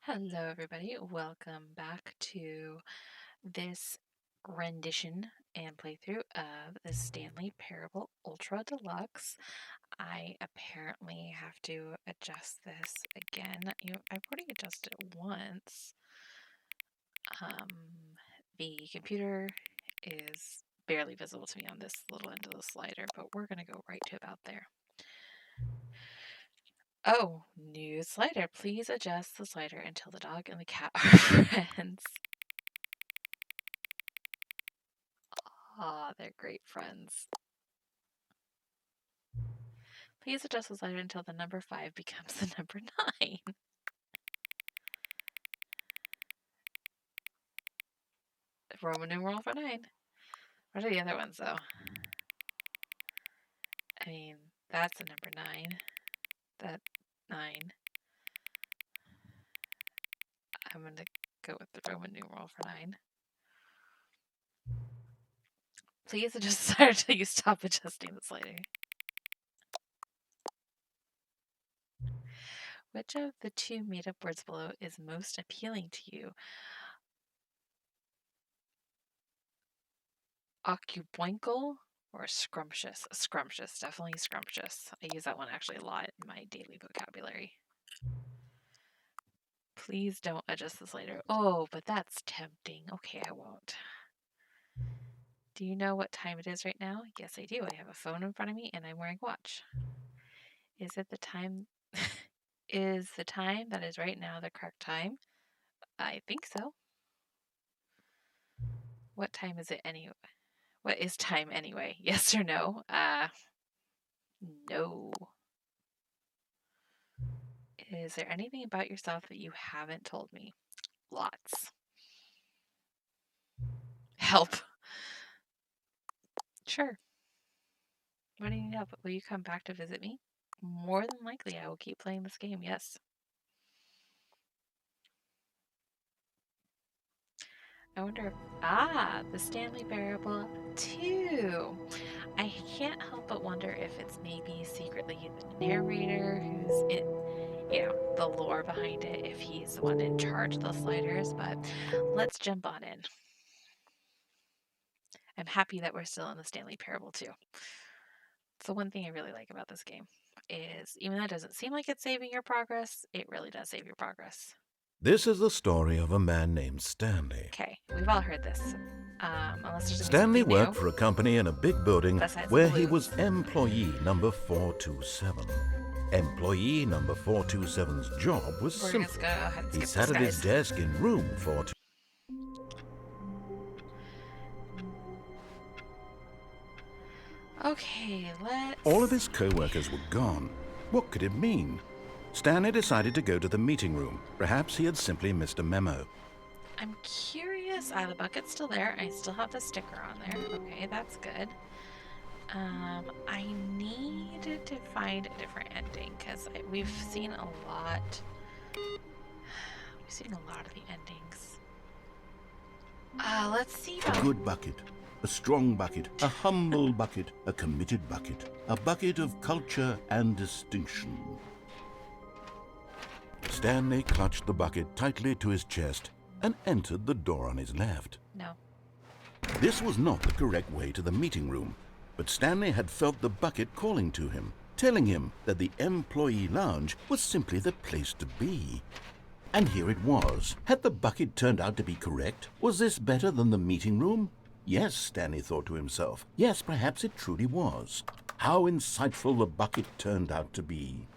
Hello, everybody. Welcome back to this rendition and playthrough of the Stanley Parable Ultra Deluxe. I apparently have to adjust this again. I've already adjusted it once. The computer is barely visible to me on this little end of the slider, but we're going to go right to about there. Oh, new slider. Please adjust the slider until the dog and the cat are friends. Ah, they're great friends. Please adjust the slider until the number 5 becomes the number 9. Roman numeral for 9. What are the other ones, though? I mean, that's the number 9. That 9. I'm going to go with the Roman numeral for 9. Please adjust the slider until you stop adjusting the slider. Which of the two made-up words below is most appealing to you? Occuboincal or scrumptious? Scrumptious, definitely scrumptious. I use that one actually a lot in my daily vocabulary. Please don't adjust this later. Oh, but that's tempting. Okay, I won't. Do you know what time it is right now? Yes, I do. I have a phone in front of me and I'm wearing a watch. Is it the time? Is the time that is right now the correct time? I think so. What time is it anyway? What is time anyway? Yes or no? No. Is there anything about yourself that you haven't told me? Lots. Help. Sure. What do you need help? Will you come back to visit me? More than likely, I will keep playing this game, yes. I wonder if... the Stanley Parable 2! I can't help but wonder if it's maybe secretly the narrator who's in, the lore behind it, if he's the one in charge of the sliders, but let's jump on in. I'm happy that we're still in the Stanley Parable 2. It's the one thing I really like about this game, is even though it doesn't seem like it's saving your progress, it really does save your progress. This is the story of a man named Stanley. Okay, we've all heard this. Unless there's Stanley something worked for a company in a big building besides where balloons. he was employee number 427. Employee number 427's job was We're simple. just gonna go ahead and He skip sat this, at his guys. desk in room 427. Okay, let's... All of his co-workers were gone. What could it mean? Stanley decided to go to the meeting room. Perhaps he had simply missed a memo. I'm curious. The bucket's still there. I still have the sticker on there. Okay, that's good. I needed to find a different ending because we've seen a lot. We've seen a lot of the endings. Let's see. A good bucket, a strong bucket, a humble bucket, a committed bucket, a bucket of culture and distinction. Stanley clutched the bucket tightly to his chest and entered the door on his left. No. This was not the correct way to the meeting room, but Stanley had felt the bucket calling to him, telling him that the employee lounge was simply the place to be. And here it was. Had the bucket turned out to be correct? Was this better than the meeting room? Yes, Stanley thought to himself. Yes, perhaps it truly was. How insightful the bucket turned out to be.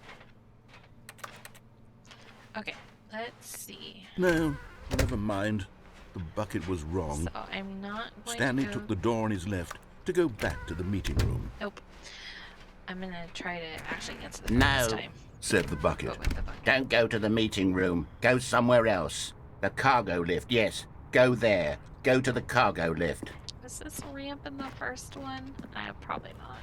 Okay, let's see. No, never mind. The bucket was wrong. So I'm not going Stanley to go... took the door on his left to go back to the meeting room. Nope. I'm gonna try to actually answer the phone No, this time. Said the bucket. Go with the bucket. Don't go to the meeting room. Go somewhere else. The cargo lift, yes. Go there. Go to the cargo lift. Was this ramp in the first one? Probably not.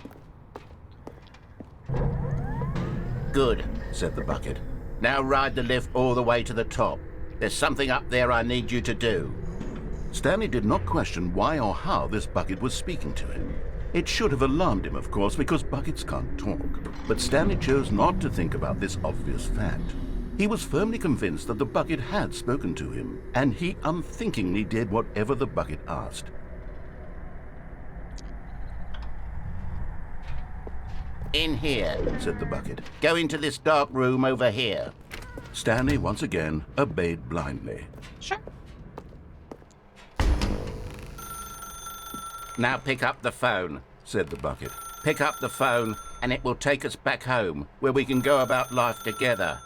Good, said the bucket. Now ride the lift all the way to the top. There's something up there I need you to do. Stanley did not question why or how this bucket was speaking to him. It should have alarmed him, of course, because buckets can't talk. But Stanley chose not to think about this obvious fact. He was firmly convinced that the bucket had spoken to him, and he unthinkingly did whatever the bucket asked. In here, said the bucket. Go into this dark room over here. Stanley once again obeyed blindly. Sure. Now pick up the phone, said the bucket. Pick up the phone and it will take us back home, where we can go about life together.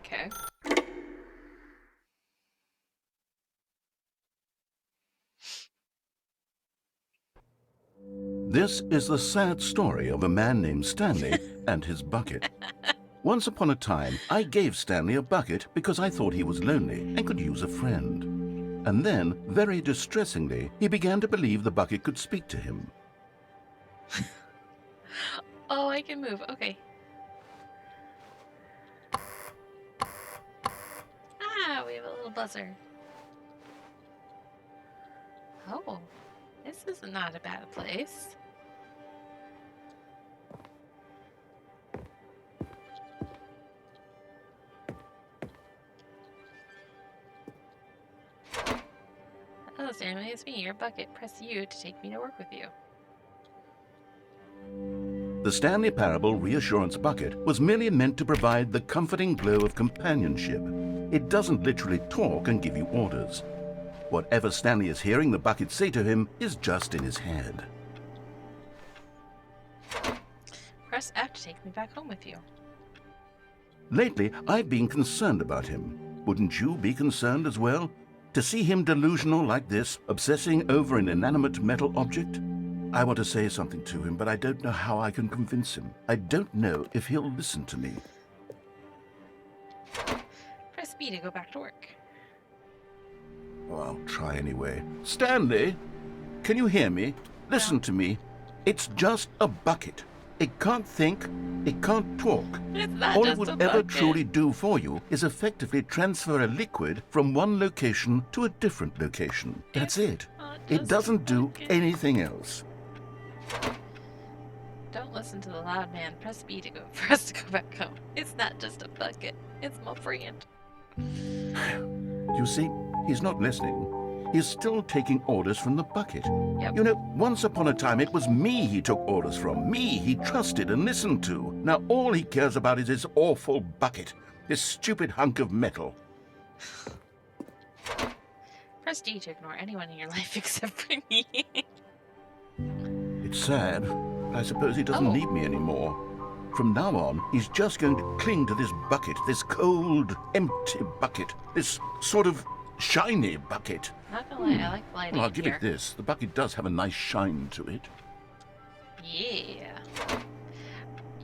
Okay. This is the sad story of a man named Stanley and his bucket. Once upon a time, I gave Stanley a bucket because I thought he was lonely and could use a friend. And then, very distressingly, he began to believe the bucket could speak to him. Oh, I can move. Okay. Ah, we have a little buzzer. Oh, this is not a bad place. Hello, Stanley. It's me, your bucket. Press U to take me to work with you. The Stanley Parable Reassurance Bucket was merely meant to provide the comforting glow of companionship. It doesn't literally talk and give you orders. Whatever Stanley is hearing the bucket say to him is just in his head. Press F to take me back home with you. Lately, I've been concerned about him. Wouldn't you be concerned as well? To see him delusional like this, obsessing over an inanimate metal object? I want to say something to him, but I don't know how I can convince him. I don't know if he'll listen to me. Press B to go back to work. Oh, I'll try anyway. Stanley, can you hear me? Listen to me. It's just a bucket. It can't think, it can't talk. It's not All just it would a ever bucket. truly do for you is effectively transfer a liquid from one location to a different location. That's it. not It just doesn't a do bucket. anything else. Don't listen to the loud man. Press B to go for us to go back home. It's not just a bucket. It's my friend. You see, he's not listening. He's still taking orders from the bucket. Yep. You know, once upon a time it was me he took orders from, me he trusted and listened to. Now all he cares about is his awful bucket, this stupid hunk of metal. Press D to ignore anyone in your life except for me. It's sad. I suppose he doesn't Oh. need me anymore. From now on, he's just going to cling to this bucket, this cold, empty bucket, this sort of shiny bucket. Not gonna lie, I like the lighting Well, I'll in give here. it this. The bucket does have a nice shine to it. Yeah.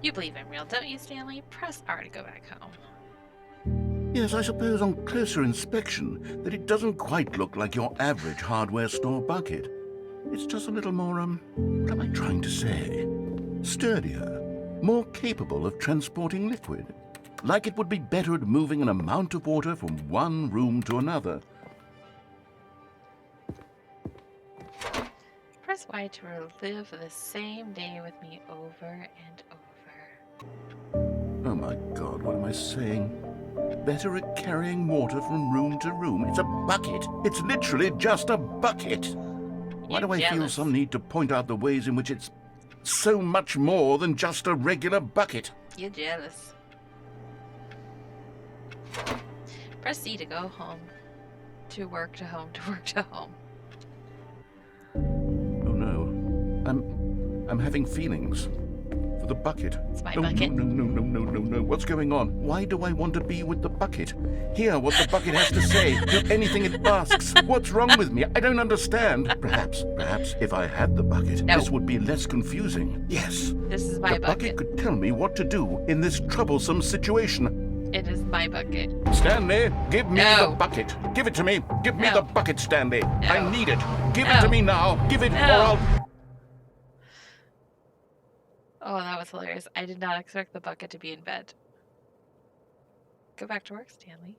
You believe I'm real, don't you, Stanley? Press R to go back home. Yes, I suppose on closer inspection that it doesn't quite look like your average hardware store bucket. It's just a little more, what am I trying to say? Sturdier, more capable of transporting liquid. Like it would be better at moving an amount of water from one room to another. Press Y to relive the same day with me over and over. Oh my God, what am I saying? Better at carrying water from room to room. It's a bucket. It's literally just a bucket. Why do I feel jealous. some need to point out the ways in which it's so much more than just a regular bucket? You're jealous. Press C to go home. To work to home, to work to home. Oh no. I'm having feelings. For the bucket. It's my Oh, bucket. No. What's going on? Why do I want to be with the bucket? Hear what the bucket has to say. Do anything it asks. What's wrong with me? I don't understand. Perhaps, if I had the bucket, No. this would be less confusing. Yes. This is my The bucket could tell me what to do in this troublesome situation. It is my bucket. Stanley, give me No. the bucket. Give it to me. Give me No. the bucket, Stanley. I No. need it. Give it No. to me now. Give it, or No. I'll... Oh, that was hilarious. I did not expect the bucket to be in bed. Go back to work, Stanley.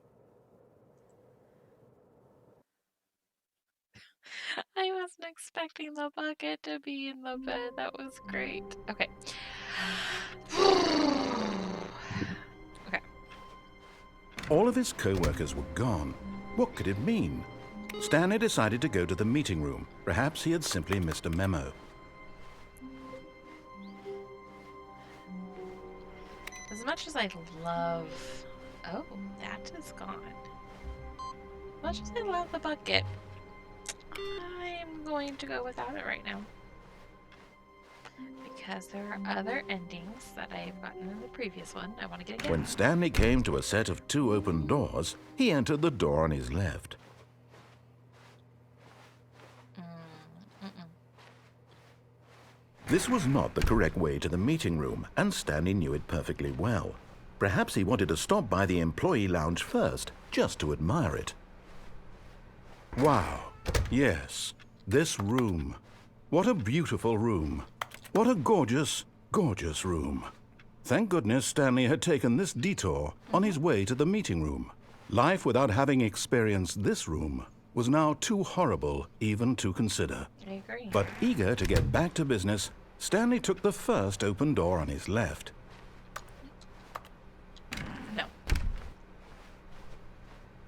I wasn't expecting the bucket to be in the bed. That was great. Okay. Okay. All of his co-workers were gone. What could it mean? Stanley decided to go to the meeting room. Perhaps he had simply missed a memo. As much as I love... Oh, that is gone. As much as I love the bucket, I'm going to go without it right now. Because there are other endings that I've gotten in the previous one I want to get again. When Stanley came to a set of 2 open doors, he entered the door on his left. This was not the correct way to the meeting room, and Stanley knew it perfectly well. Perhaps he wanted to stop by the employee lounge first, just to admire it. Wow, yes, this room. What a beautiful room. What a gorgeous, gorgeous room. Thank goodness Stanley had taken this detour on his way to the meeting room. Life without having experienced this room was now too horrible even to consider. I agree. But eager to get back to business, Stanley took the first open door on his left. No.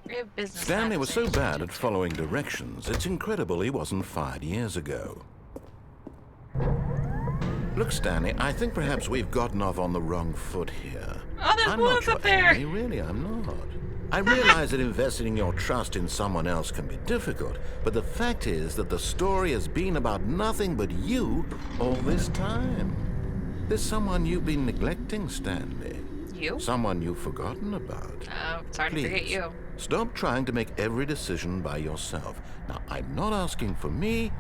We have business. Stanley was so bad at following directions, it's incredible he wasn't fired years ago. Look, Stanley, I think perhaps we've gotten off on the wrong foot here. Oh, there's I'm one not your up there. enemy, really, I'm not. I realize that investing your trust in someone else can be difficult, but the fact is that the story has been about nothing but you all this time. There's someone you've been neglecting, Stanley. You? Someone you've forgotten about. It's hard to forget you. Stop trying to make every decision by yourself. Now, I'm not asking for me,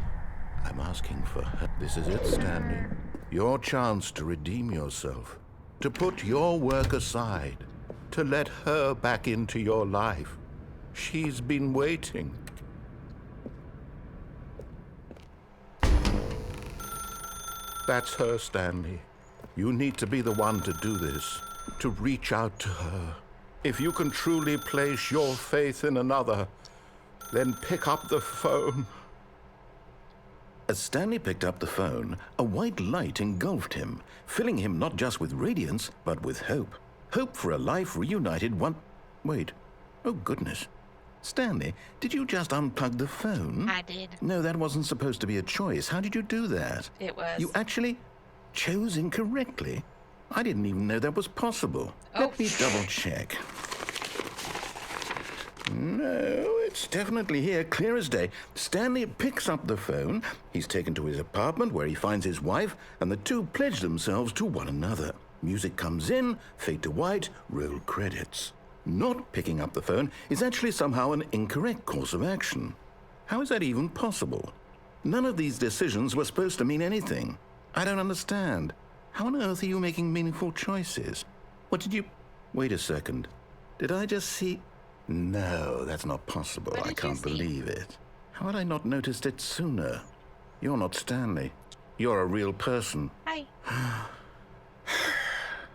I'm asking for her. This is it, Stanley. Your chance to redeem yourself, to put your work aside, to let her back into your life. She's been waiting. That's her, Stanley. You need to be the one to do this, to reach out to her. If you can truly place your faith in another, then pick up the phone. As Stanley picked up the phone, a white light engulfed him, filling him not just with radiance, but with hope. Hope for a life reunited one... Wait. Oh, goodness. Stanley, did you just unplug the phone? I did. No, that wasn't supposed to be a choice. How did you do that? It was. You actually chose incorrectly? I didn't even know that was possible. Oh. Let me double check. No, it's definitely here, clear as day. Stanley picks up the phone. He's taken to his apartment where he finds his wife, and the two pledge themselves to one another. Music comes in, fade to white, roll credits. Not picking up the phone is actually somehow an incorrect course of action. How is that even possible? None of these decisions were supposed to mean anything. I don't understand. How on earth are you making meaningful choices? What did you... Wait a second. Did I just see... No, that's not possible. I can't believe it. How had I not noticed it sooner? You're not Stanley. You're a real person. Hi.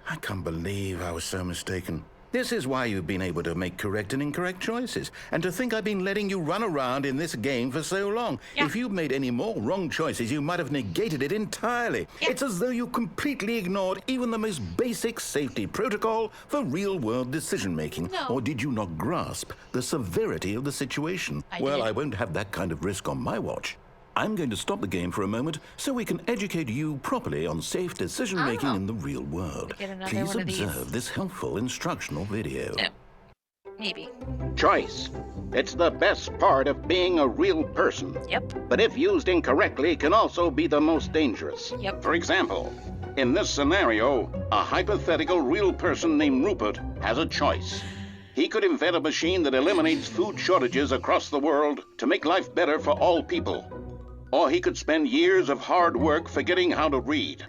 I can't believe I was so mistaken. This is why you've been able to make correct and incorrect choices. And to think I've been letting you run around in this game for so long. Yeah. If you'd made any more wrong choices, you might have negated it entirely. Yeah. It's as though you completely ignored even the most basic safety protocol for real-world decision-making. No. Or did you not grasp the severity of the situation? Well, did. I won't have that kind of risk on my watch. I'm going to stop the game for a moment so we can educate you properly on safe decision-making in the real world. Get another Please one of these. observe this helpful instructional video. No. Maybe. Choice. It's the best part of being a real person. Yep. But if used incorrectly, can also be the most dangerous. Yep. For example, in this scenario, a hypothetical real person named Rupert has a choice. He could invent a machine that eliminates food shortages across the world to make life better for all people. Or he could spend years of hard work forgetting how to read.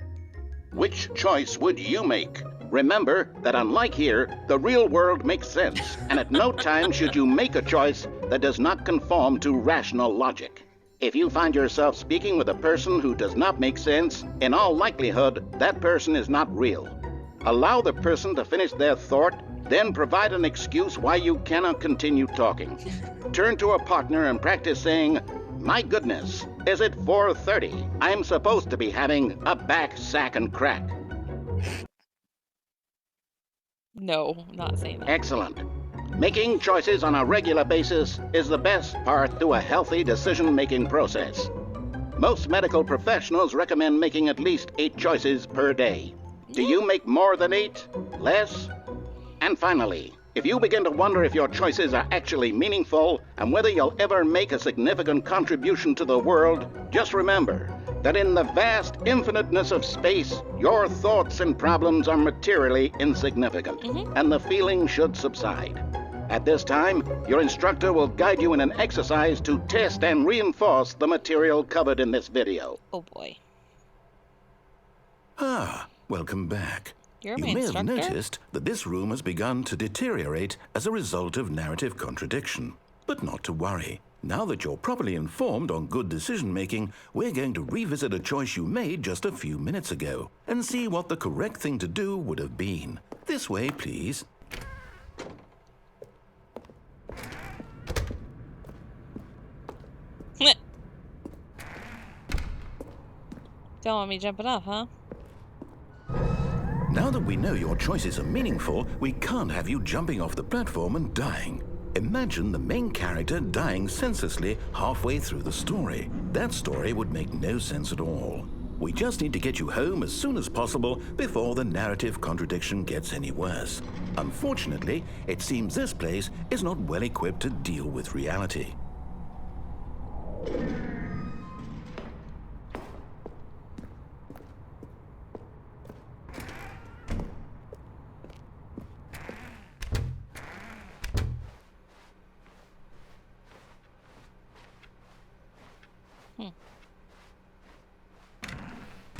Which choice would you make? Remember that unlike here, the real world makes sense, and at no time should you make a choice that does not conform to rational logic. If you find yourself speaking with a person who does not make sense, in all likelihood, that person is not real. Allow the person to finish their thought, then provide an excuse why you cannot continue talking. Turn to a partner and practice saying, "My goodness, is it 4:30? I'm supposed to be having a back, sack, and crack." No, I'm not saying that. Excellent. Making choices on a regular basis is the best part to a healthy decision-making process. Most medical professionals recommend making at least 8 choices per day. Do you make more than 8? Less? And finally, if you begin to wonder if your choices are actually meaningful and whether you'll ever make a significant contribution to the world, just remember that in the vast infiniteness of space, your thoughts and problems are materially insignificant, and the feeling should subside. At this time, your instructor will guide you in an exercise to test and reinforce the material covered in this video. Oh boy. Welcome back. You're You my may instructor? have noticed that this room has begun to deteriorate as a result of narrative contradiction. But not to worry. Now that you're properly informed on good decision-making, we're going to revisit a choice you made just a few minutes ago and see what the correct thing to do would have been. This way, please. Don't want me jumping off, huh? Now that we know your choices are meaningful, we can't have you jumping off the platform and dying. Imagine the main character dying senselessly halfway through the story. That story would make no sense at all. We just need to get you home as soon as possible before the narrative contradiction gets any worse. Unfortunately, it seems this place is not well equipped to deal with reality.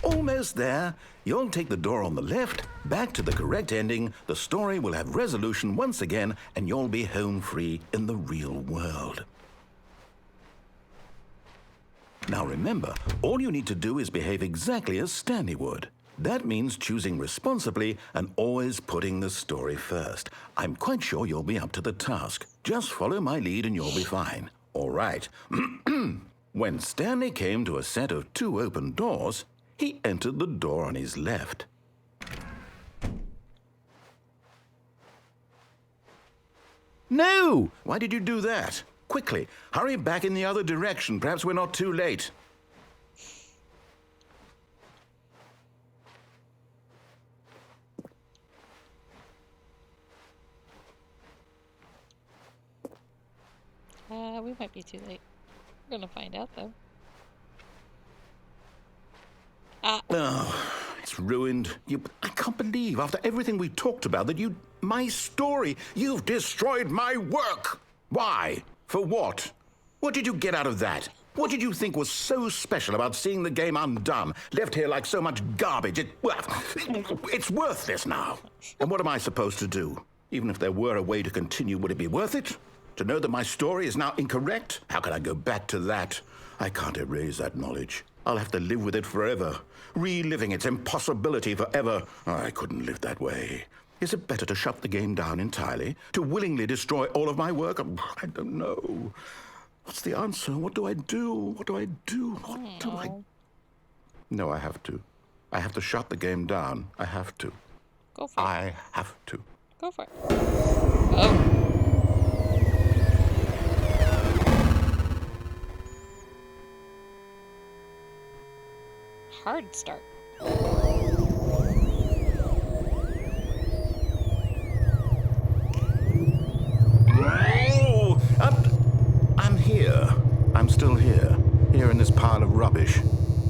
Almost there. You'll take the door on the left, back to the correct ending, the story will have resolution once again, and you'll be home free in the real world. Now remember, all you need to do is behave exactly as Stanley would. That means choosing responsibly and always putting the story first. I'm quite sure you'll be up to the task. Just follow my lead and you'll be fine. All right. When Stanley came to a set of 2 open doors, he entered the door on his left. No! Why did you do that? Quickly, hurry back in the other direction. Perhaps we're not too late. We might be too late. We're gonna find out, though. Oh, it's ruined. I can't believe, after everything we talked about, that my story, you've destroyed my work. Why? For what? What did you get out of that? What did you think was so special about seeing the game undone, left here like so much garbage? It's worthless now. And what am I supposed to do? Even if there were a way to continue, would it be worth it? To know that my story is now incorrect? How can I go back to that? I can't erase that knowledge. I'll have to live with it forever, reliving its impossibility forever. I couldn't live that way. Is it better to shut the game down entirely? To willingly destroy all of my work? I don't know. What's the answer? What do I do? What do I do? What do I... No, I have to. I have to shut the game down. I have to. Go for it. I have to. Go for it. Oh. Hard start. Oh, I'm here. I'm still here. Here in this pile of rubbish.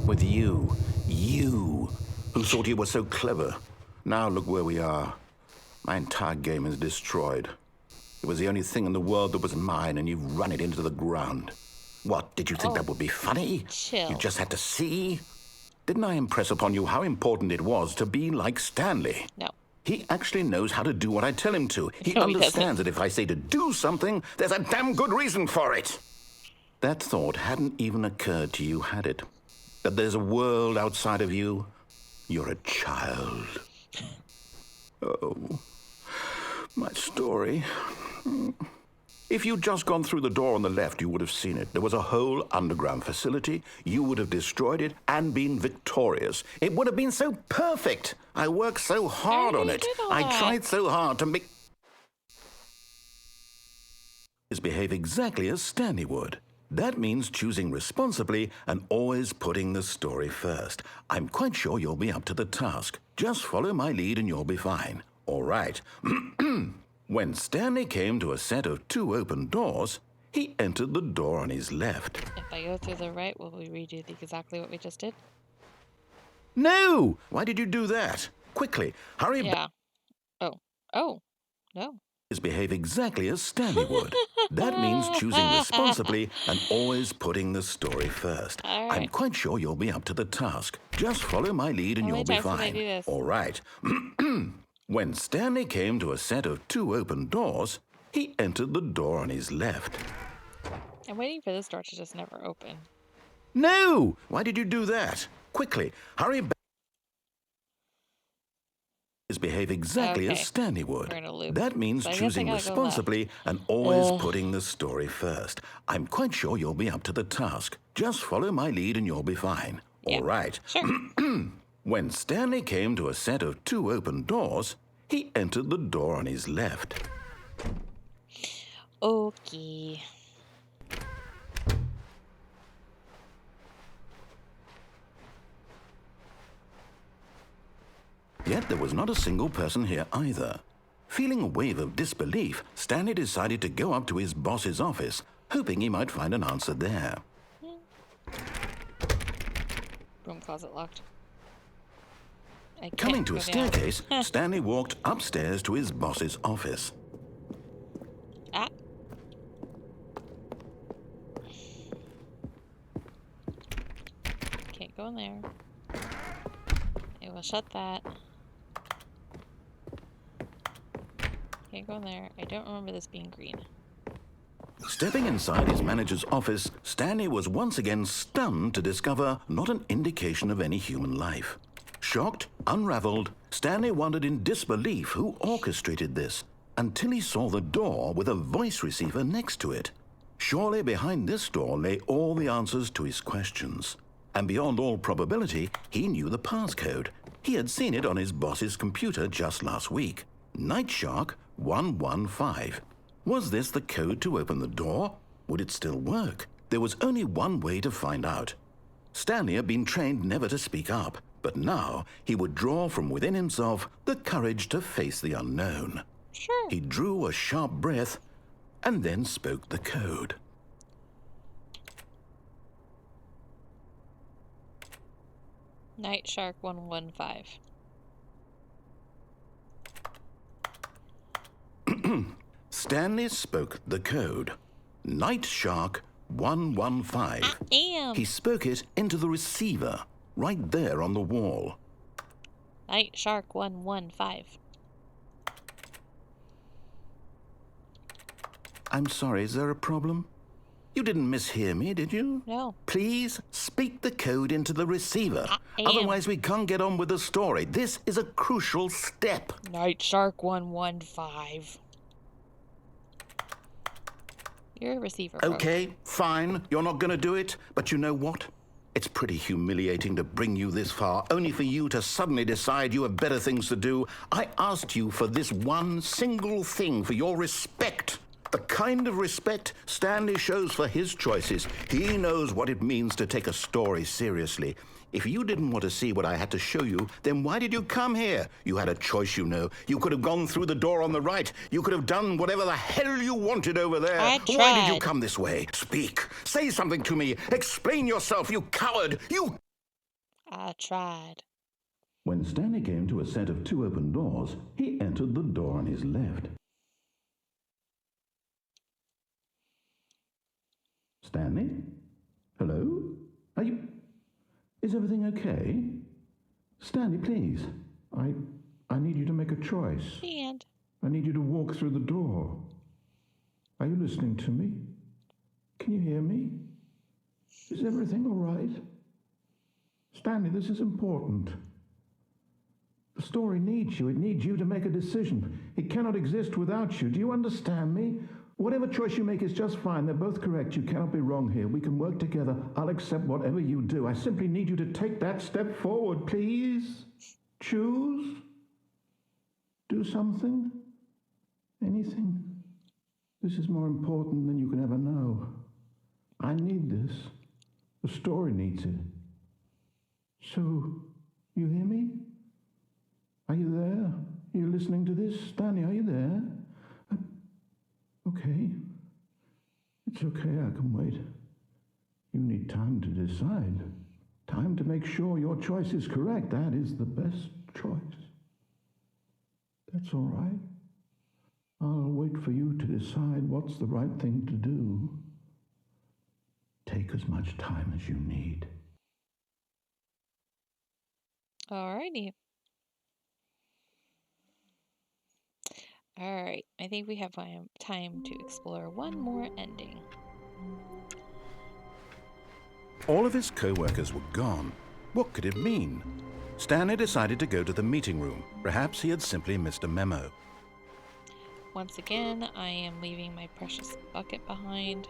With you. You, who thought you were so clever. Now look where we are. My entire game is destroyed. It was the only thing in the world that was mine, and you've run it into the ground. What, did you think that would be funny? Chill. You just had to see? Didn't I impress upon you how important it was to be like Stanley? No. He actually knows how to do what I tell him to. He No, he understands that if I say to do something, there's a damn good reason for it. That thought hadn't even occurred to you, had it? That there's a world outside of you? You're a child. Oh, my story. If you'd just gone through the door on the left, you would have seen it. There was a whole underground facility. You would have destroyed it and been victorious. It would have been so perfect. I worked so hard on it. I tried so hard to make... Behave exactly as Stanley would. That means choosing responsibly and always putting the story first. I'm quite sure you'll be up to the task. Just follow my lead and you'll be fine. All right. When Stanley came to a set of 2 open doors, he entered the door on his left. If I go through the right, will we redo exactly what we just did? No! Why did you do that? Quickly, hurry back. Yeah. Oh, no. Behave exactly as Stanley would. That means choosing responsibly and always putting the story first. All right. I'm quite sure you'll be up to the task. Just follow my lead and you'll be fine. All right. When Stanley came to a set of 2 open doors, he entered the door on his left. I'm waiting for this door to just never open. No! Why did you do that? Quickly, hurry back. Behave exactly as Stanley would. That means choosing responsibly and always putting the story first. I'm quite sure you'll be up to the task. Just follow my lead and you'll be fine. All right. Sure. When Stanley came to a set of 2 open doors, he entered the door on his left. Okay. Yet there was not a single person here either. Feeling a wave of disbelief, Stanley decided to go up to his boss's office, hoping he might find an answer there. Broom closet locked. Coming to a staircase, Stanley walked upstairs to his boss's office. Ah. Can't go in there. It will shut that. Can't go in there. I don't remember this being green. Stepping inside his manager's office, Stanley was once again stunned to discover not an indication of any human life. Shocked, unraveled, Stanley wondered in disbelief who orchestrated this, until he saw the door with a voice receiver next to it. Surely behind this door lay all the answers to his questions. And beyond all probability, he knew the passcode. He had seen it on his boss's computer just last week. Night Shark 115. Was this the code to open the door? Would it still work? There was only one way to find out. Stanley had been trained never to speak up, but now he would draw from within himself the courage to face the unknown. Sure. He drew a sharp breath and then spoke the code. Night Shark 115. Stanley spoke the code. Night Shark 115. I am. He spoke it into the receiver, right there on the wall. Night Shark 115. I'm sorry, is there a problem? You didn't mishear me, did you? No. Please speak the code into the receiver. Otherwise, we can't get on with the story. This is a crucial step. Night Shark 115. You're a receiver. Okay, fine. You're not going to do it. But you know what? It's pretty humiliating to bring you this far, only for you to suddenly decide you have better things to do. I asked you for this one single thing, for your respect. The kind of respect Stanley shows for his choices. He knows what it means to take a story seriously. If you didn't want to see what I had to show you, then why did you come here? You had a choice, you know. You could have gone through the door on the right. You could have done whatever the hell you wanted over there. I tried. Why did you come this way? Speak. Say something to me. Explain yourself, you coward. You... I tried. When Stanley came to a set of 2 open doors, he entered the door on his left. Stanley? Hello? Are you... Is everything okay? Stanley, please. I need you to make a choice. And I need you to walk through the door. Are you listening to me? Can you hear me? Is everything all right? Stanley, this is important. The story needs you. It needs you to make a decision. It cannot exist without you. Do you understand me? Whatever choice you make is just fine. They're both correct. You cannot be wrong here. We can work together. I'll accept whatever you do. I simply need you to take that step forward, please. Choose. Do something. Anything. This is more important than you can ever know. I need this. The story needs it. So, you hear me? Are you there? Are you listening to this? Stanley, are you there? Okay. It's okay, I can wait. You need time to decide. Time to make sure your choice is correct. That is the best choice. That's all right. I'll wait for you to decide what's the right thing to do. Take as much time as you need. Alrighty. Alright, I think we have time to explore one more ending. All of his co-workers were gone. What could it mean? Stanley decided to go to the meeting room. Perhaps he had simply missed a memo. Once again, I am leaving my precious bucket behind.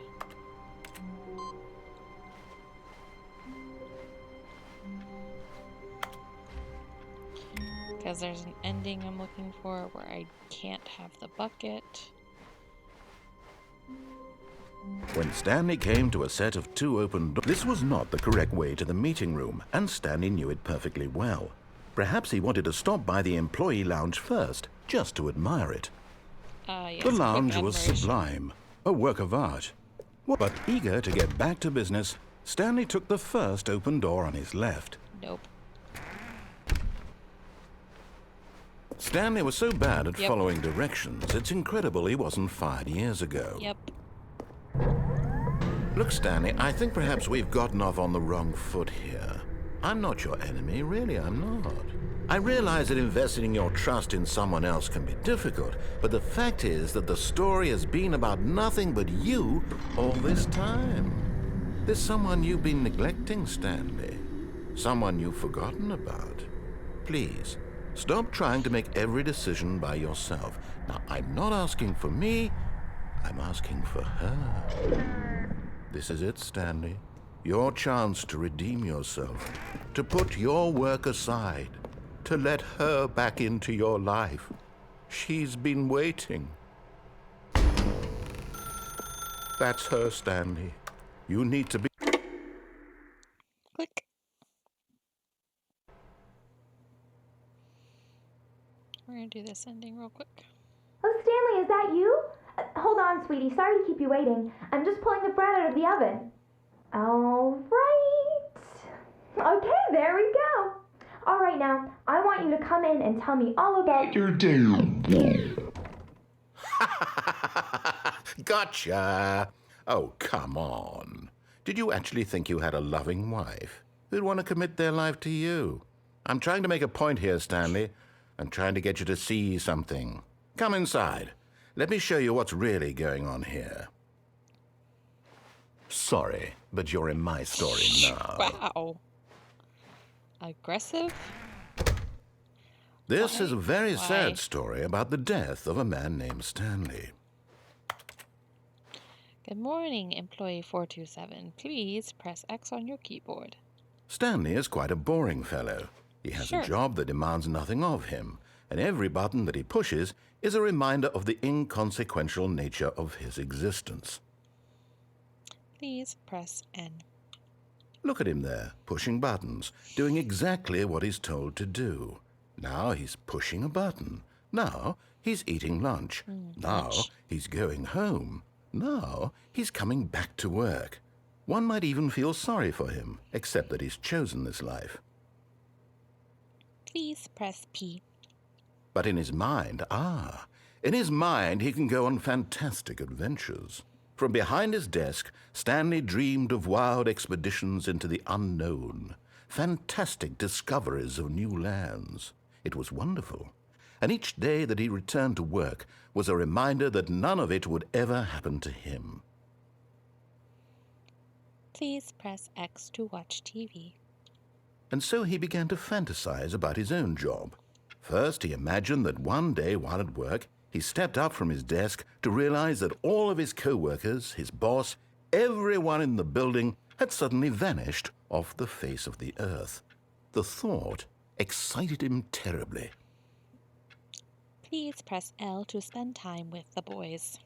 Because there's an ending I'm looking for where I can't have the bucket. When Stanley came to a set of 2 open doors, this was not the correct way to the meeting room, and Stanley knew it perfectly well. Perhaps he wanted to stop by the employee lounge first, just to admire it. Yes, The lounge quick was admiration. sublime, a work of art. But eager to get back to business, Stanley took the first open door on his left. Nope. Stanley was so bad at following directions, it's incredible he wasn't fired years ago. Yep. Look, Stanley, I think perhaps we've gotten off on the wrong foot here. I'm not your enemy, really, I'm not. I realize that investing your trust in someone else can be difficult, but the fact is that the story has been about nothing but you all this time. There's someone you've been neglecting, Stanley. Someone you've forgotten about. Please, stop trying to make every decision by yourself. Now, I'm not asking for me, I'm asking for her. This is it, Stanley. Your chance to redeem yourself, to put your work aside, to let her back into your life. She's been waiting. That's her, Stanley. You need to be... Click. We're gonna do this ending real quick. Oh, Stanley, is that you? Hold on, sweetie. Sorry to keep you waiting. I'm just pulling the bread out of the oven. All right. Okay, there we go. All right, now, I want you to come in and tell me all about your day. Gotcha! Oh, come on. Did you actually think you had a loving wife who'd want to commit their life to you? I'm trying to make a point here, Stanley. I'm trying to get you to see something. Come inside. Let me show you what's really going on here. Sorry, but you're in my story now. Wow. Aggressive? This is a very Why? sad story about the death of a man named Stanley. Good morning, employee 427. Please press X on your keyboard. Stanley is quite a boring fellow. He has Sure. a job that demands nothing of him, and every button that he pushes is a reminder of the inconsequential nature of his existence. Please press N. Look at him there, pushing buttons, doing exactly what he's told to do. Now he's pushing a button. Now he's eating lunch. Now he's going home. Now he's coming back to work. One might even feel sorry for him, except that he's chosen this life. Please press P. But in his mind, he can go on fantastic adventures. From behind his desk, Stanley dreamed of wild expeditions into the unknown, fantastic discoveries of new lands. It was wonderful, and each day that he returned to work was a reminder that none of it would ever happen to him. Please press X to watch TV. And so he began to fantasize about his own job. First, he imagined that one day while at work, he stepped up from his desk to realize that all of his co-workers, his boss, everyone in the building had suddenly vanished off the face of the earth. The thought excited him terribly. Please press L to spend time with the boys.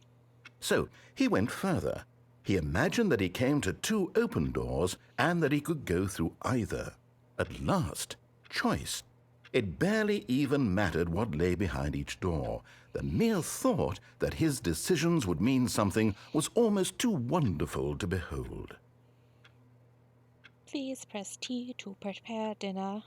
So he went further. He imagined that he came to 2 open doors and that he could go through either. At last, choice. It barely even mattered what lay behind each door. The mere thought that his decisions would mean something was almost too wonderful to behold. Please press T to prepare dinner.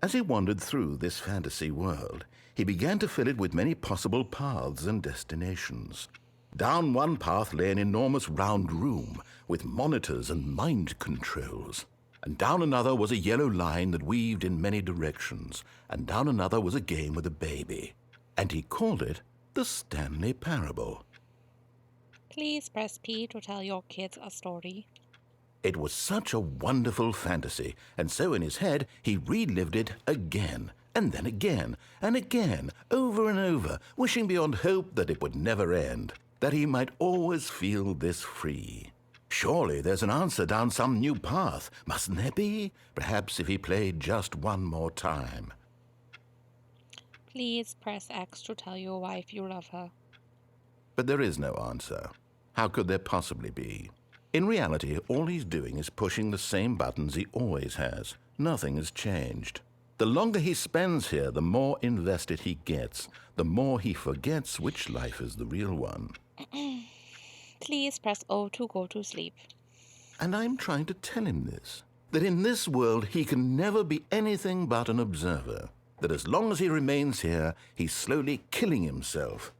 As he wandered through this fantasy world, he began to fill it with many possible paths and destinations. Down one path lay an enormous round room with monitors and mind controls. And down another was a yellow line that weaved in many directions. And down another was a game with a baby. And he called it the Stanley Parable. Please press P to tell your kids a story. It was such a wonderful fantasy, and so in his head he relived it again, and then again, and again, over and over, wishing beyond hope that it would never end, that he might always feel this free. Surely there's an answer down some new path, mustn't there be? Perhaps if he played just one more time. Please press X to tell your wife you love her. But there is no answer. How could there possibly be? In reality, all he's doing is pushing the same buttons he always has. Nothing has changed. The longer he spends here, the more invested he gets, the more he forgets which life is the real one. Please press O to go to sleep. And I'm trying to tell him this, that in this world he can never be anything but an observer, that as long as he remains here, he's slowly killing himself.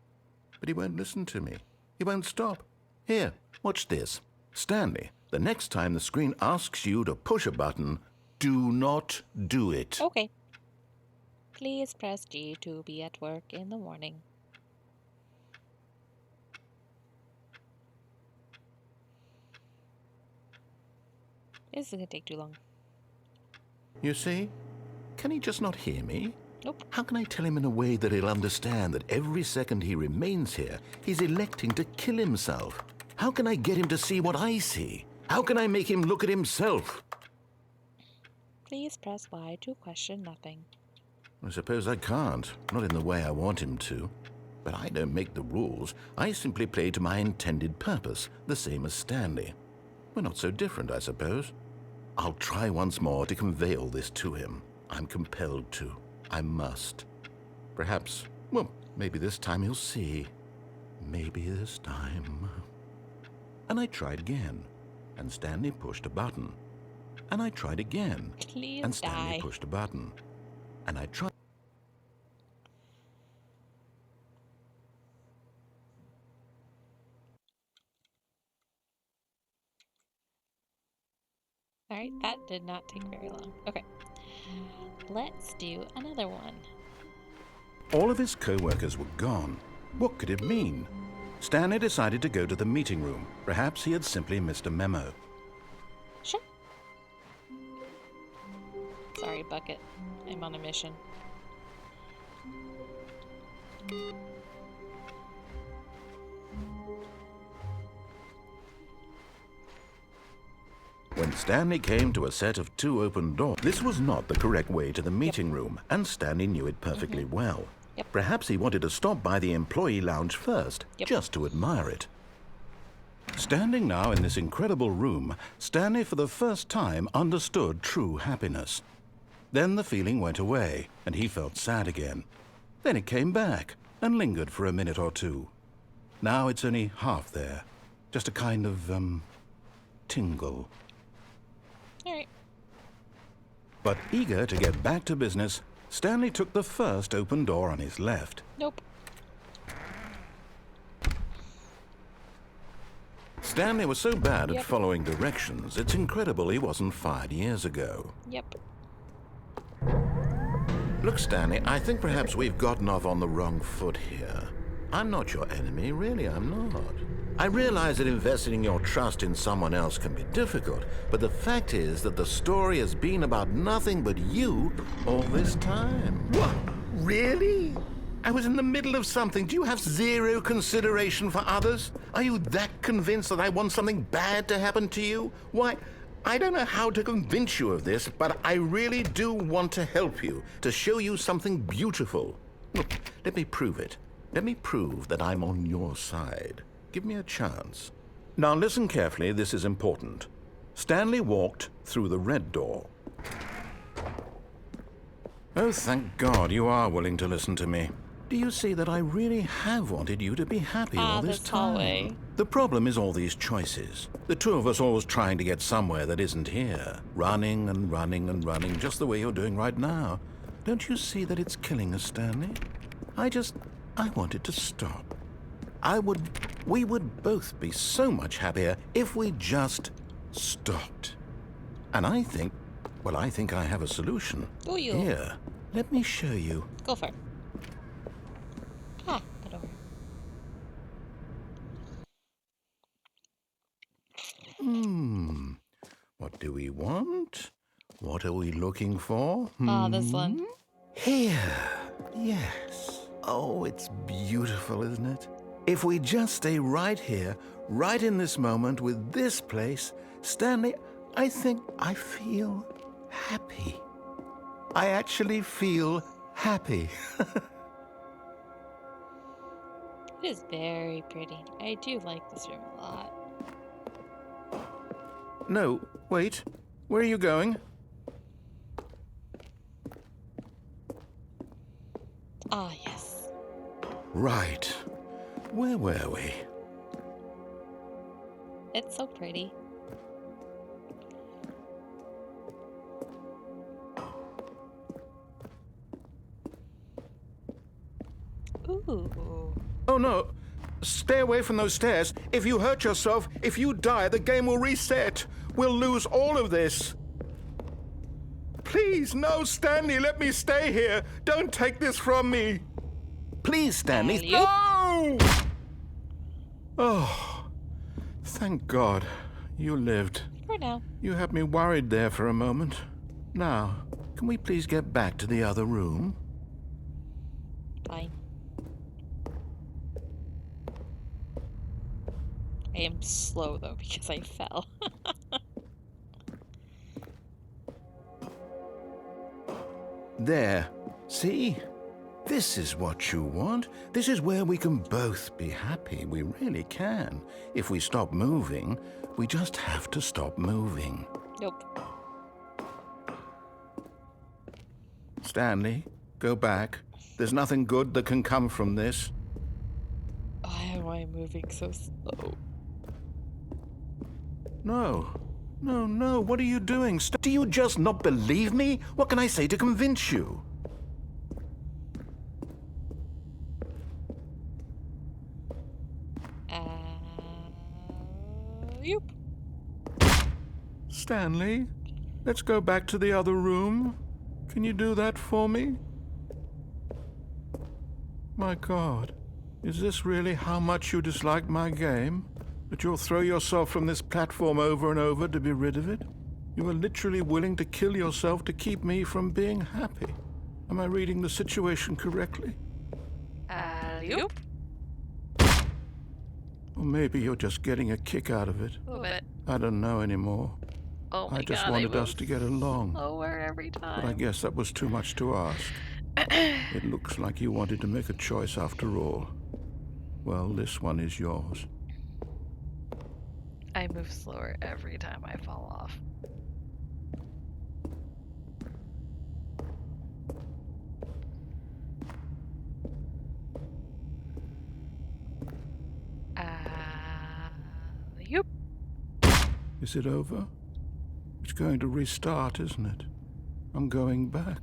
But he won't listen to me. He won't stop. Here, watch this. Stanley, the next time the screen asks you to push a button, do not do it. Okay. Please press G to be at work in the morning. This is going to take too long. You see? Can he just not hear me? Nope. How can I tell him in a way that he'll understand that every second he remains here, he's electing to kill himself? How can I get him to see what I see? How can I make him look at himself? Please press Y to question nothing. I suppose I can't, not in the way I want him to. But I don't make the rules. I simply play to my intended purpose, the same as Stanley. We're not so different, I suppose. I'll try once more to convey all this to him. I'm compelled to. I must. Perhaps, well, maybe this time he'll see. Maybe this time. And I tried again, and Stanley pushed a button. And I tried again, Please and Stanley die. pushed a button. And I tried. Alright, that did not take very long. Okay. Let's do another one. All of his co-workers were gone. What could it mean? Stanley decided to go to the meeting room. Perhaps he had simply missed a memo. Sure. Sorry, Bucket. I'm on a mission. When Stanley came to a set of 2 open doors, this was not the correct way to the meeting room, and Stanley knew it perfectly well. Yep. Perhaps he wanted to stop by the employee lounge first, Yep. just to admire it. Standing now in this incredible room, Stanley for the first time understood true happiness. Then the feeling went away, and he felt sad again. Then it came back, and lingered for a minute or two. Now it's only half there, just a kind of, tingle. Alright. But eager to get back to business, Stanley took the first open door on his left. Nope. Stanley was so bad Yep. at following directions, it's incredible he wasn't fired years ago. Yep. Look, Stanley, I think perhaps we've gotten off on the wrong foot here. I'm not your enemy, really, I'm not. I realize that investing your trust in someone else can be difficult, but the fact is that the story has been about nothing but you all this time. What? Really? I was in the middle of something. Do you have zero consideration for others? Are you that convinced that I want something bad to happen to you? Why, I don't know how to convince you of this, but I really do want to help you, to show you something beautiful. Look, let me prove it. Let me prove that I'm on your side. Give me a chance. Now listen carefully, this is important. Stanley walked through the red door. Oh, thank God you are willing to listen to me. Do you see that I really have wanted you to be happy all this time? Hallway. The problem is all these choices. The two of us always trying to get somewhere that isn't here. Running and running and running, just the way you're doing right now. Don't you see that it's killing us, Stanley? I want it to stop. We would both be so much happier if we just stopped. And I think I have a solution. Do you? Here, let me show you. Go for it. Ah, that over. What do we want? What are we looking for? This one. Here. Yes. Oh, it's beautiful, isn't it? If we just stay right here, right in this moment with this place, Stanley, I think I feel happy. I actually feel happy. It is very pretty. I do like this room a lot. No, wait. Where are you going? Ah, yes. Right. Where were we? It's so pretty. Ooh. Oh, no. Stay away from those stairs. If you hurt yourself, if you die, the game will reset. We'll lose all of this. Please, no, Stanley, let me stay here. Don't take this from me. Please, Stanley. No! Oh, thank God. You lived. For now. You had me worried there for a moment. Now, can we please get back to the other room? Fine. I am slow, though, because I fell. There. See? This is what you want. This is where we can both be happy. We really can. If we stop moving, we just have to stop moving. Nope. Stanley, go back. There's nothing good that can come from this. Why am I moving so slow? No. No, no. What are you doing? Do you just not believe me? What can I say to convince you? Yep. Stanley, let's go back to the other room. Can you do that for me? My God, is this really how much you dislike my game? That you'll throw yourself from this platform over and over to be rid of it? You are literally willing to kill yourself to keep me from being happy. Am I reading the situation correctly? Yep. Or maybe you're just getting a kick out of it. A little bit. I don't know anymore. Oh my I just God, wanted I us to get along. slower every But I time. guess that was too much to ask. It looks like you wanted to make a choice after all. Well, this one is yours. I move slower every time I fall off. Yep. Is it over? It's going to restart, isn't it? I'm going back.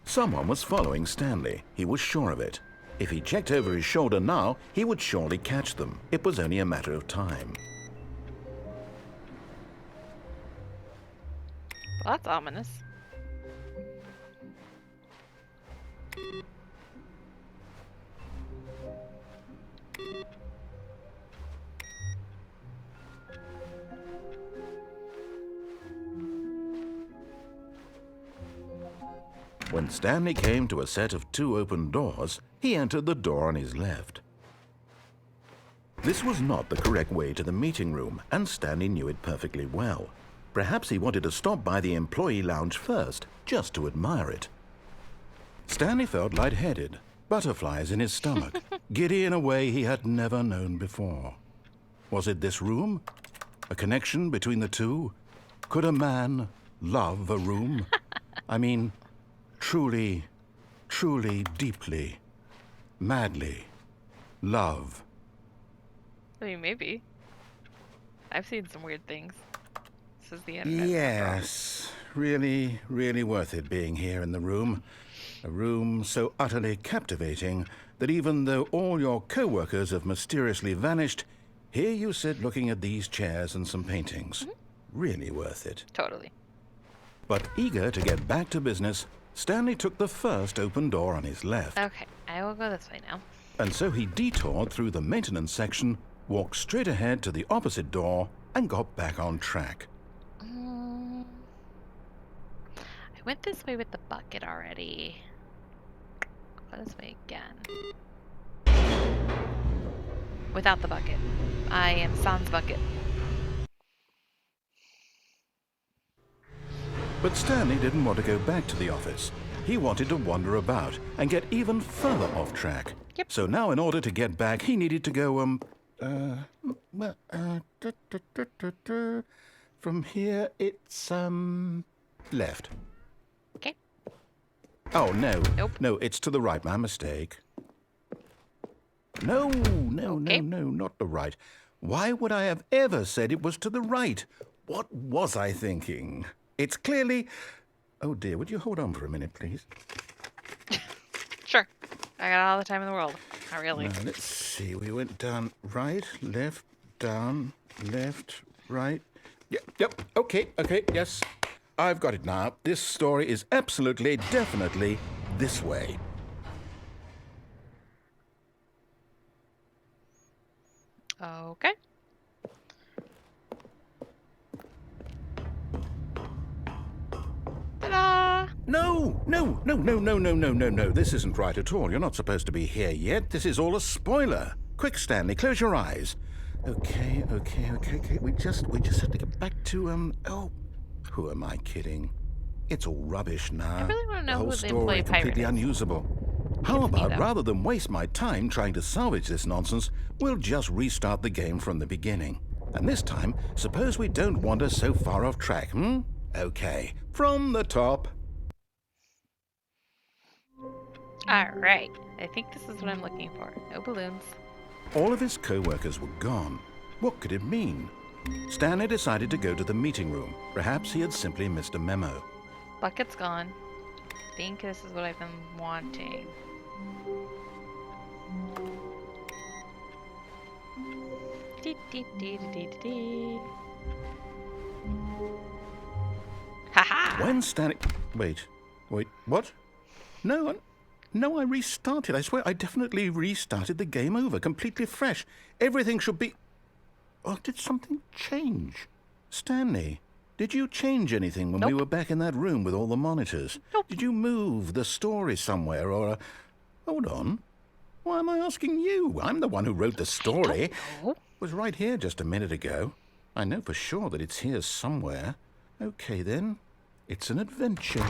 Someone was following Stanley. He was sure of it. If he checked over his shoulder now, he would surely catch them. It was only a matter of time. Well, that's ominous. When Stanley came to a set of 2 open doors, he entered the door on his left. This was not the correct way to the meeting room, and Stanley knew it perfectly well. Perhaps he wanted to stop by the employee lounge first, just to admire it. Stanley felt lightheaded, butterflies in his stomach, giddy in a way he had never known before. Was it this room? A connection between the two? Could a man love a room? I mean, truly, truly, deeply, madly love. I mean, maybe. I've seen some weird things. This is the internet. Yes, really, really worth it being here in the room. A room so utterly captivating that even though all your co-workers have mysteriously vanished, here you sit looking at these chairs and some paintings. Really worth it. Totally. But eager to get back to business, Stanley took the first open door on his left. Okay, I will go this way now. And so he detoured through the maintenance section, walked straight ahead to the opposite door, and got back on track. I went this way with the bucket already. I'll go this way again. Without the bucket. I am sans bucket. But Stanley didn't want to go back to the office. He wanted to wander about and get even further off track. Yep. So now in order to get back, he needed to go, from here, it's, left. Okay. Oh, no. Nope. No, it's to the right. My mistake. No, Okay. no, not the right. Why would I have ever said it was to the right? What was I thinking? It's clearly... Oh, dear, would you hold on for a minute, please? Sure. I got all the time in the world. Not really. Now, let's see. We went down, right, left, down, left, right. Yep, okay, yes. I've got it now. This story is absolutely, definitely this way. Okay. Ta-da! No. This isn't right at all. You're not supposed to be here yet. This is all a spoiler. Quick, Stanley, close your eyes. Okay. We just have to get back to, oh, who am I kidding? It's all rubbish now. I really want to know the whole who the story employee pirate completely is. unusable. How It's me, about, though. rather than waste my time trying to salvage this nonsense, we'll just restart the game from the beginning. And this time, suppose we don't wander so far off track, Okay, from the top. Alright. I think this is what I'm looking for. No balloons. All of his co-workers were gone. What could it mean? Stanley decided to go to the meeting room. Perhaps he had simply missed a memo. Bucket's gone. I think this is what I've been wanting. Dee. Haha! When Stanley... Wait, what? No, I restarted. I swear I definitely restarted the game over, completely fresh. Everything should be... Oh, did something change? Stanley, did you change anything when we Nope. were back in that room with all the monitors? Nope. Did you move the story somewhere or... Hold on. Why am I asking you? I'm the one who wrote the story. It Oh, was right here just a minute ago. I know for sure that it's here somewhere. Okay, then. It's an adventure.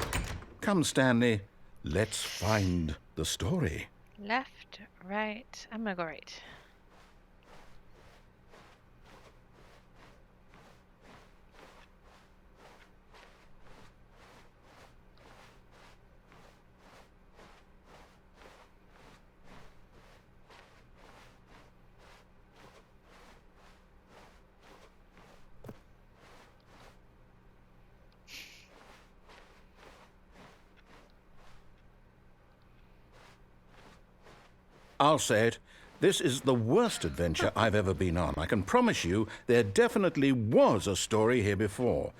Come, Stanley. Let's find the story. left, right. I'm gonna go right. I'll say it. This is the worst adventure I've ever been on. I can promise you there definitely was a story here before.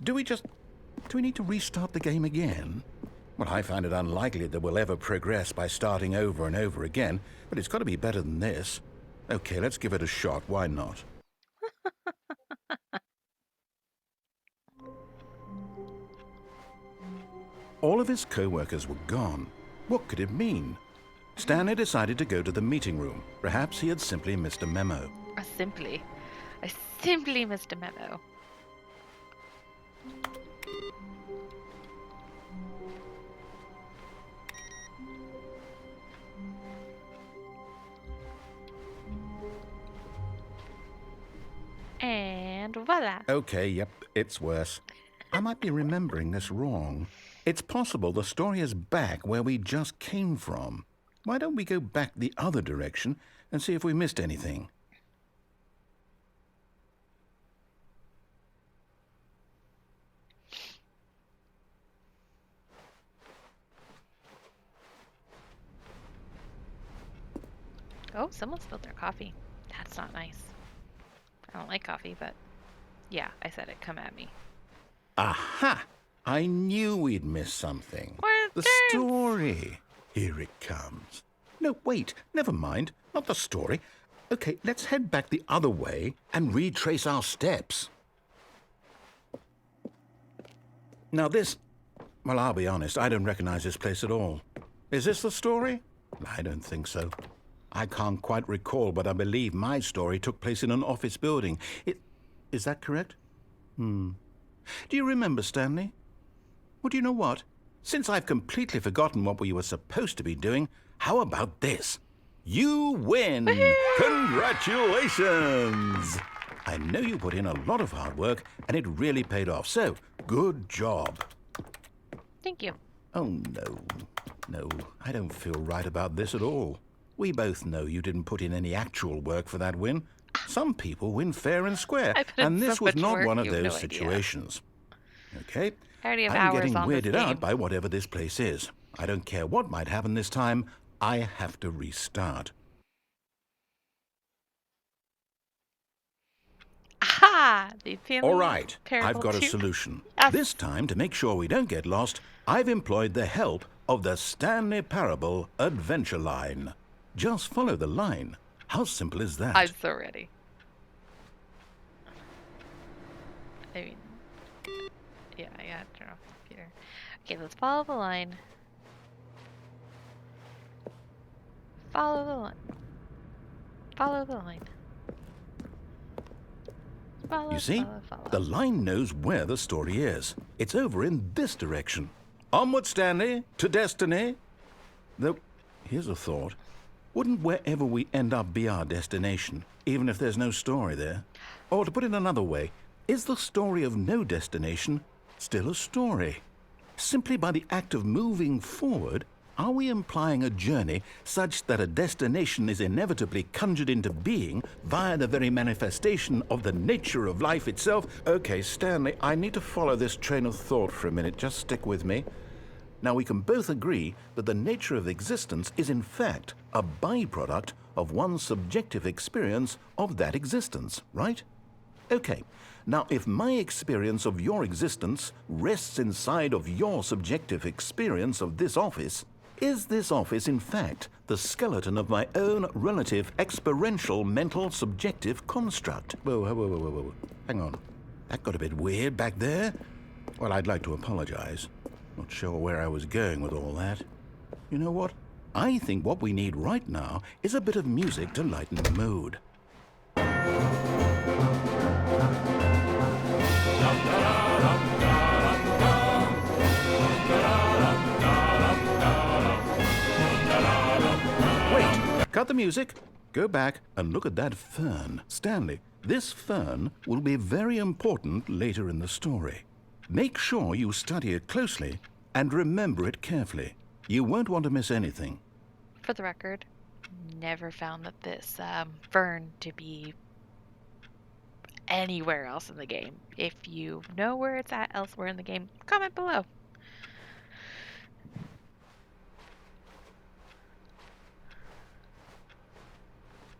Do we need to restart the game again? Well, I find it unlikely that we'll ever progress by starting over and over again, but it's got to be better than this. Okay, let's give it a shot. Why not? All of his co-workers were gone. What could it mean? Stanley decided to go to the meeting room. Perhaps he had simply missed a memo. I simply missed a memo. Voila. Okay, yep, it's worse. I might be remembering this wrong. It's possible the story is back where we just came from. Why don't we go back the other direction and see if we missed anything? Oh, someone spilled their coffee. That's not nice. I don't like coffee, but yeah, I said it. Come at me. Aha! I knew we'd missed something. What? The story. Here it comes. No, wait, never mind. Not the story. Okay, let's head back the other way and retrace our steps. Now this... Well, I'll be honest, I don't recognize this place at all. Is this the story? I don't think so. I can't quite recall, but I believe my story took place in an office building. Is that correct? Do you remember, Stanley? Well, do you know what? Since I've completely forgotten what we were supposed to be doing, how about this? You win! Congratulations! I know you put in a lot of hard work, and it really paid off. So, good job. Thank you. Oh, no, I don't feel right about this at all. We both know you didn't put in any actual work for that win. Some people win fair and square, and this was not one of those situations. Okay, I already have I'm hours getting on this weirded game. out by whatever this place is. I don't care what might happen this time. I have to restart. Aha! The family All right, parable I've got a 2. solution. Yes. This time, to make sure we don't get lost, I've employed the help of the Stanley Parable Adventure Line. Just follow the line. How simple is that? I'm so ready. I mean, yeah, I gotta turn off the computer. Okay, let's follow the line. Follow the line. Follow the line. Follow, You see, follow. the line knows where the story is. It's over in this direction. Onward, Stanley, to destiny. Though, here's a thought. Wouldn't wherever we end up be our destination, even if there's no story there? Or to put it another way, is the story of no destination still a story? Simply by the act of moving forward, are we implying a journey such that a destination is inevitably conjured into being via the very manifestation of the nature of life itself? Okay, Stanley, I need to follow this train of thought for a minute. Just stick with me. Now, we can both agree that the nature of existence is in fact a byproduct of one's subjective experience of that existence, right? Okay, now if my experience of your existence rests inside of your subjective experience of this office, is this office in fact the skeleton of my own relative experiential mental subjective construct? Whoa. Hang on. That got a bit weird back there. Well, I'd like to apologize. Not sure where I was going with all that. You know what? I think what we need right now is a bit of music to lighten the mood. Wait, cut the music. Go back and look at that fern. Stanley, this fern will be very important later in the story. Make sure you study it closely and remember it carefully. You won't want to miss anything. For the record, never found that this fern to be anywhere else in the game. If you know where it's at elsewhere in the game, comment below.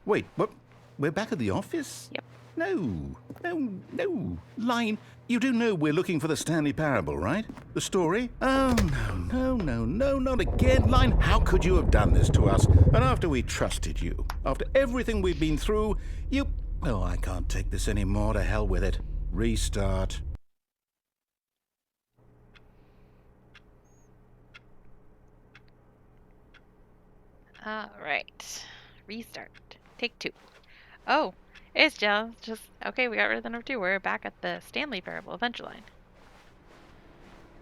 Wait, what? We're back at the office? Yep. No. Line, you do know we're looking for the Stanley Parable, right? The story? Oh, no, not again. Line, how could you have done this to us? And after we trusted you, after everything we've been through, you... Oh, I can't take this anymore. To hell with it. Restart. All right. Restart. Take 2. Oh, it's just okay. We got rid of the number 2. We're back at the Stanley Parable Adventure Line.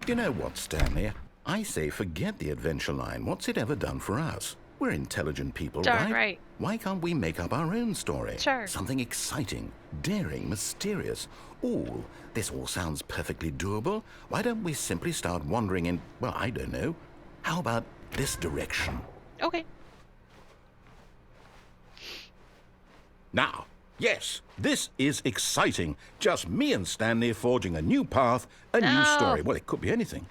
You know what, Stanley? I say forget the adventure line. What's it ever done for us? We're intelligent people, Darn right? right. Why can't we make up our own story? Sure. Something exciting, daring, mysterious. Ooh, this all sounds perfectly doable. Why don't we simply start wandering in, well, I don't know. How about this direction? Okay. Now, yes, this is exciting. Just me and Stanley forging a new path, a new story. Well, it could be anything.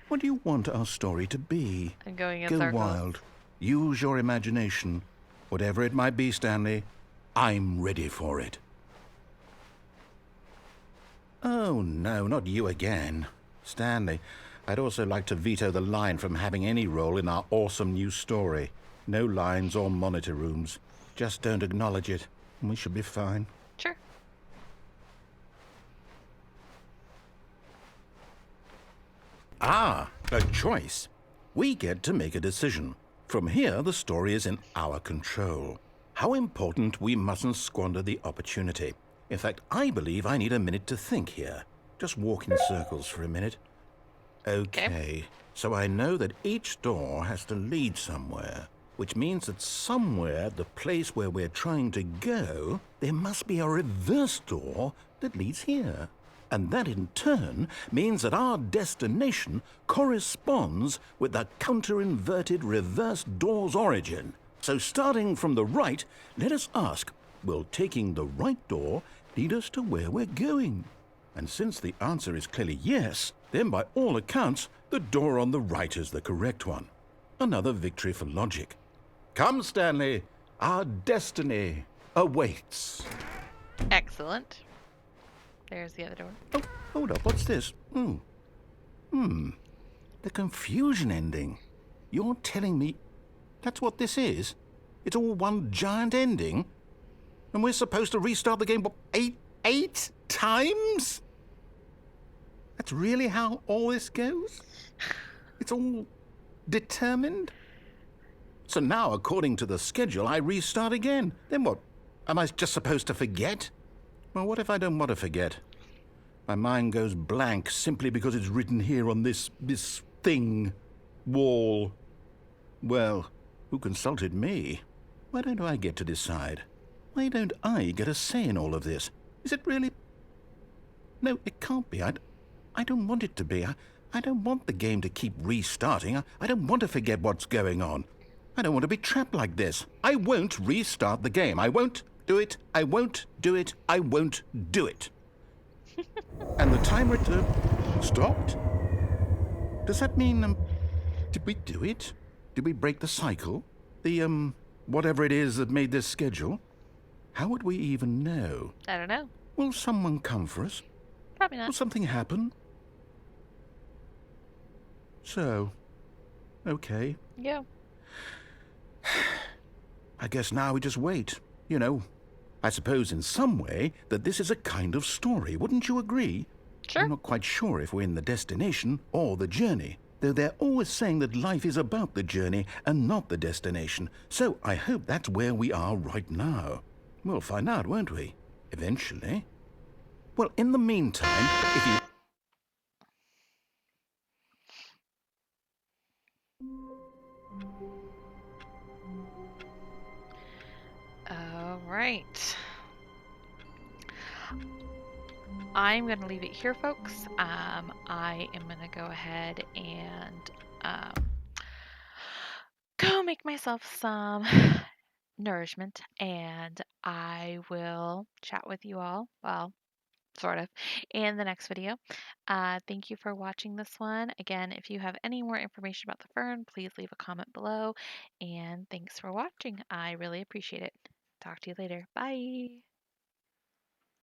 What do you want our story to be? I'm going in Go circles. wild. Use your imagination. Whatever it might be, Stanley, I'm ready for it. Oh, no, not you again. Stanley, I'd also like to veto the line from having any role in our awesome new story. No lines or monitor rooms. Just don't acknowledge it, and we should be fine. Sure. Ah, a choice. We get to make a decision. From here, the story is in our control. How important we mustn't squander the opportunity. In fact, I believe I need a minute to think here. Just walk in circles for a minute. Okay, so I know that each door has to lead somewhere, which means that somewhere, the place where we're trying to go, there must be a reverse door that leads here. And that in turn means that our destination corresponds with the counter-inverted reverse door's origin. So starting from the right, let us ask, will taking the right door lead us to where we're going? And since the answer is clearly yes, then by all accounts, the door on the right is the correct one. Another victory for logic. Come, Stanley, our destiny awaits. Excellent. There's the other door. Oh, hold up, what's this? The confusion ending. You're telling me that's what this is? It's all one giant ending? And we're supposed to restart the game, what, eight times? That's really how all this goes? It's all determined? So now, according to the schedule, I restart again. Then what? Am I just supposed to forget? Well, what if I don't want to forget? My mind goes blank simply because it's written here on this thing, wall. Well, who consulted me? Why don't I get to decide? Why don't I get a say in all of this? Is it really? No, it can't be. I don't want it to be. I don't want the game to keep restarting. I don't want to forget what's going on. I don't want to be trapped like this. I won't restart the game. I won't do it. I won't do it. I won't do it. And the timer stopped? Does that mean, did we do it? Did we break the cycle? The, whatever it is that made this schedule? How would we even know? I don't know. Will someone come for us? Probably Will not. something happen? So, okay. Yeah. I guess now we just wait. You know, I suppose in some way that this is a kind of story. Wouldn't you agree? Sure. I'm not quite sure if we're in the destination or the journey, though they're always saying that life is about the journey and not the destination. So I hope that's where we are right now. We'll find out, won't we? Eventually. Well, in the meantime, if you... All right. I'm going to leave it here, folks. I am going to go ahead and go make myself some nourishment, and I will chat with you all, well, sort of, in the next video. Thank you for watching this one. Again, if you have any more information about the fern, please leave a comment below, and thanks for watching. I really appreciate it. Talk to you later. Bye.